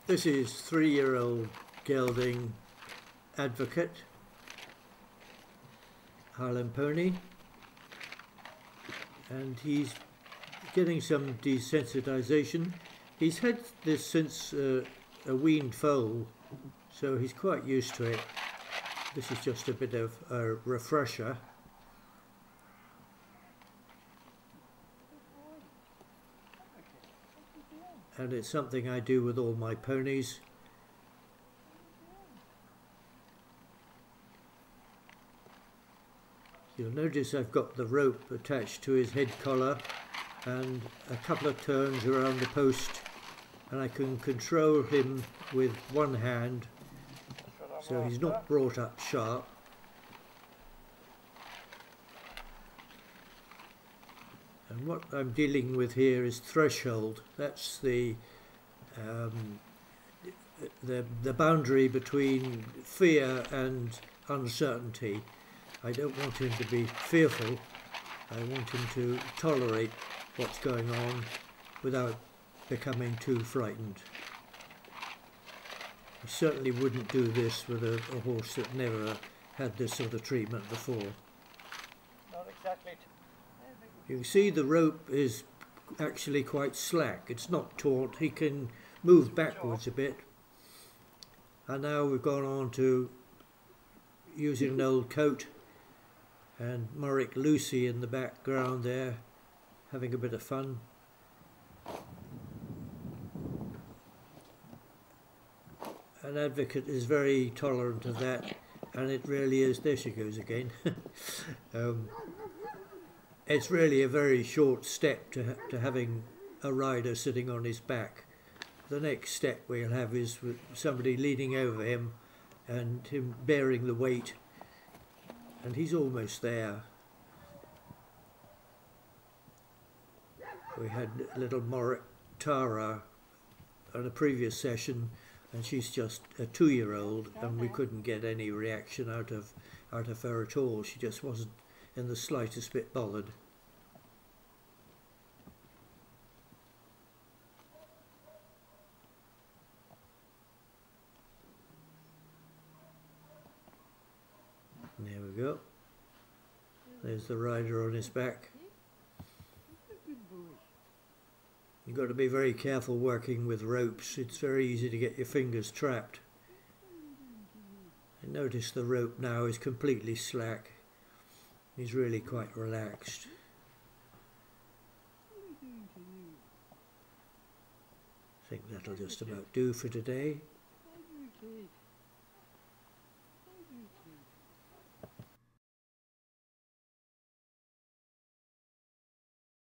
This is 3-year-old gelding Advocate, Highland pony, and he's getting some desensitization. He's had this since a weaned foal, so he's quite used to it. This is just a bit of a refresher. And it's something I do with all my ponies. You'll notice I've got the rope attached to his head collar and a couple of turns around the post, and I can control him with one hand so he's not brought up sharp. And what I'm dealing with here is threshold. That's the boundary between fear and uncertainty. I don't want him to be fearful. I want him to tolerate what's going on without becoming too frightened. I certainly wouldn't do this with a horse that never had this sort of treatment before. Not exactly. You can see the rope is actually quite slack. It's not taut. He can move backwards a bit. And now we've gone on to using an old coat, and Morrick Lucy in the background there having a bit of fun. An Advocate is very tolerant of that, and it really is. There she goes again. It's really a very short step to having a rider sitting on his back. The next step we'll have is with somebody leaning over him and him bearing the weight, and he's almost there. We had little Morrick Tara on a previous session, and she's just a 2-year-old, and we couldn't get any reaction out of her at all. She just wasn't in the slightest bit bothered. There we go. There's the rider on his back. You've got to be very careful working with ropes. It's very easy to get your fingers trapped. And notice the rope now is completely slack. He's really quite relaxed. I think that'll just about do for today.